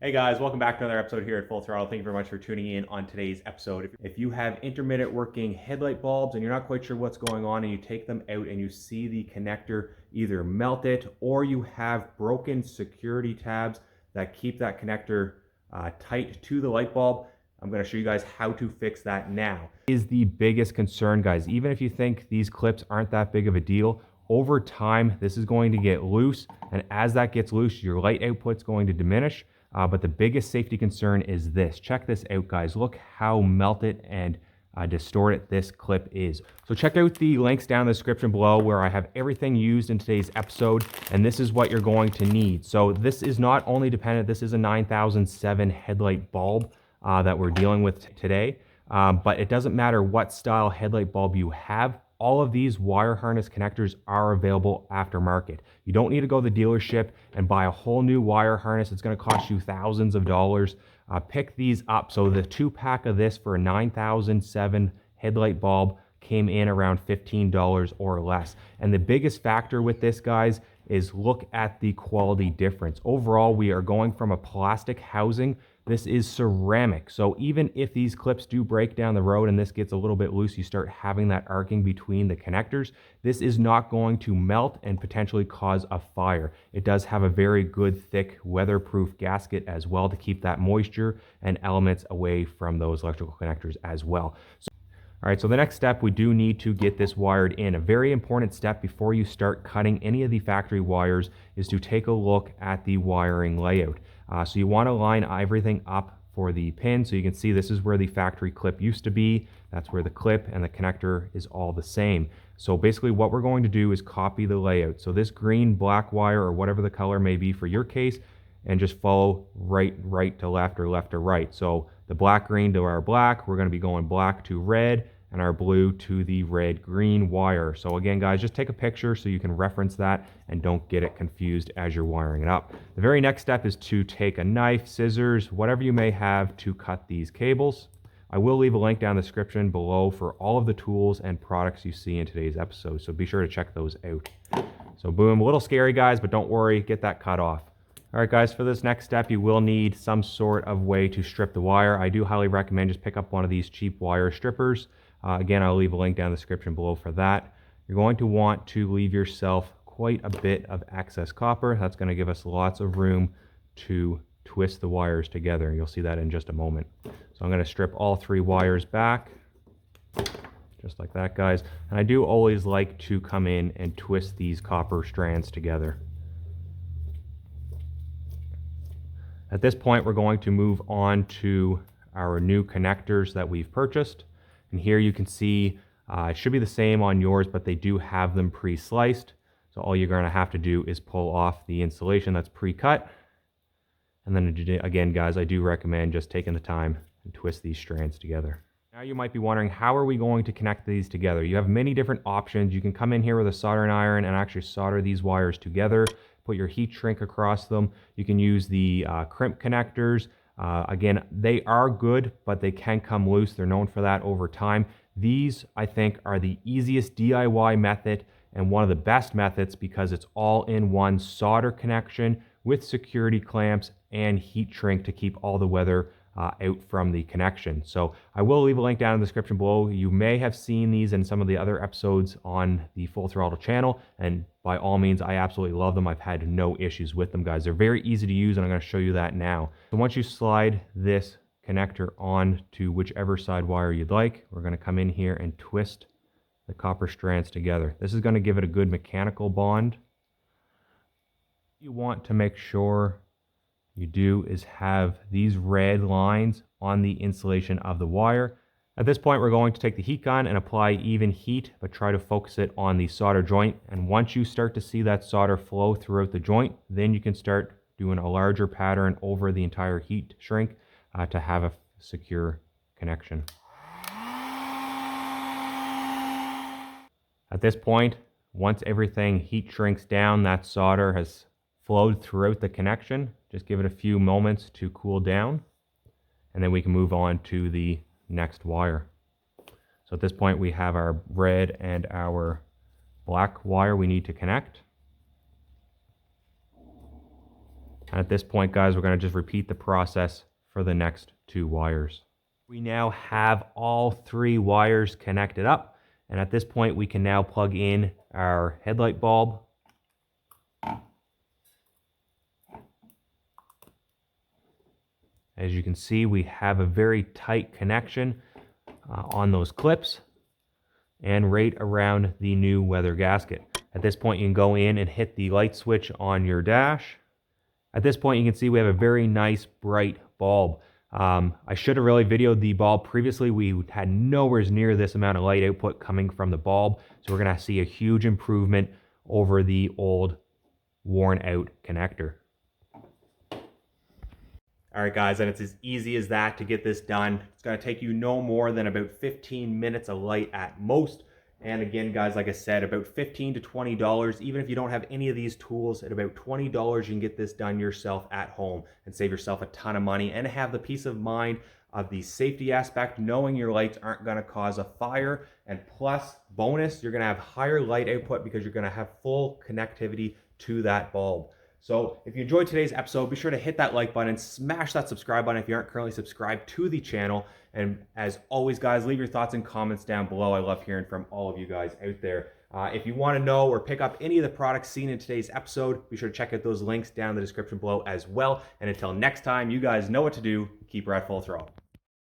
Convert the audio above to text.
Hey guys, welcome back to another episode here at Full Throttle. Thank you very much for tuning in on today's episode. If you have intermittent working headlight bulbs and you're not quite sure what's going on and you take them out and you see the connector either melted or you have broken security tabs that keep that connector tight to the light bulb, I'm going to show you guys how to fix that now. Is the biggest concern, guys. Even if you think these clips aren't that big of a deal, over time this is going to get loose, and as that gets loose, your light output's going to diminish. But the biggest safety concern is this. Check this out, guys. Look how melted and distorted this clip is. So check out the links down in the description below where I have everything used in today's episode, and this is what you're going to need. So this is not only dependent, this is a 9007 headlight bulb that we're dealing with today, but it doesn't matter what style headlight bulb you have. All of these wire harness connectors are available aftermarket. You don't need to go to the dealership and buy a whole new wire harness. It's going to cost you thousands of dollars. Pick these up. So the 2-pack of this for a 9007 headlight bulb came in around $15 or less. And the biggest factor with this, guys, is look at the quality difference. Overall, we are going from a plastic housing. This is ceramic. So even if these clips do break down the road and this gets a little bit loose, you start having that arcing between the connectors, this is not going to melt and potentially cause a fire. It does have a very good thick weatherproof gasket as well to keep that moisture and elements away from those electrical connectors as well. All right, so the next step, we do need to get this wired in. A very important step before you start cutting any of the factory wires is to take a look at the wiring layout. So you want to line everything up for the pin. So you can see this is where the factory clip used to be. That's where the clip and the connector is all the same. So basically what we're going to do is copy the layout. So this green, black wire, or whatever the color may be for your case, and just follow right to left or left to right. So the black green to our black, we're going to be going black to red, and our blue to the red-green wire. So again, guys, just take a picture so you can reference that and don't get it confused as you're wiring it up. The very next step is to take a knife, scissors, whatever you may have to cut these cables. I will leave a link down in the description below for all of the tools and products you see in today's episode, so be sure to check those out. So boom, a little scary, guys, but don't worry, get that cut off. All right, guys, for this next step, you will need some sort of way to strip the wire. I do highly recommend just pick up one of these cheap wire strippers. Again, I'll leave a link down in the description below for that. You're going to want to leave yourself quite a bit of excess copper. That's going to give us lots of room to twist the wires together. You'll see that in just a moment. So I'm going to strip all 3 wires back, just like that, guys. And I do always like to come in and twist these copper strands together. At this point, we're going to move on to our new connectors that we've purchased. And here you can see it should be the same on yours, but they do have them pre-sliced. So all you're going to have to do is pull off the insulation that's pre-cut. And then again, guys, I do recommend just taking the time and twist these strands together. Now you might be wondering, how are we going to connect these together? You have many different options. You can come in here with a soldering iron and actually solder these wires together, put your heat shrink across them. You can use the crimp connectors. Again, they are good, but they can come loose. They're known for that over time. These, I think, are the easiest DIY method and one of the best methods because it's all in one solder connection with security clamps and heat shrink to keep all the weather out from the connection. So I will leave a link down in the description below. You may have seen these in some of the other episodes on the Full Throttle channel, and by all means, I absolutely love them. I've had no issues with them, guys. They're very easy to use, and I'm going to show you that now. So once you slide this connector on to whichever side wire you'd like, we're going to come in here and twist the copper strands together. This is going to give it a good mechanical bond. You want to make sure you do is have these red lines on the insulation of the wire. At this point, we're going to take the heat gun and apply even heat, but try to focus it on the solder joint. And once you start to see that solder flow throughout the joint, then you can start doing a larger pattern over the entire heat shrink to have a secure connection. At this point, once everything heat shrinks down, that solder has flowed throughout the connection. Just give it a few moments to cool down, and then we can move on to the next wire. So at this point, we have our red and our black wire we need to connect. At this point, guys, we're going to just repeat the process for the next 2 wires. We now have all 3 wires connected up, and at this point we can now plug in our headlight bulb. As you can see, we have a very tight connection on those clips and right around the new weather gasket. At this point, you can go in and hit the light switch on your dash. At this point, you can see we have a very nice bright bulb. I should have really videoed the bulb previously. We had nowhere near this amount of light output coming from the bulb, so we're going to see a huge improvement over the old worn out connector. All right, guys, and it's as easy as that to get this done. It's going to take you no more than about 15 minutes of light at most. And again, guys, like I said, about $15 to $20. Even if you don't have any of these tools, at about $20, you can get this done yourself at home and save yourself a ton of money and have the peace of mind of the safety aspect, knowing your lights aren't going to cause a fire. And plus, bonus, you're going to have higher light output because you're going to have full connectivity to that bulb. So if you enjoyed today's episode, be sure to hit that like button, smash that subscribe button if you aren't currently subscribed to the channel. And as always, guys, leave your thoughts and comments down below. I love hearing from all of you guys out there. If you want to know or pick up any of the products seen in today's episode, be sure to check out those links down in the description below as well. And until next time, you guys know what to do. Keep her at full throttle.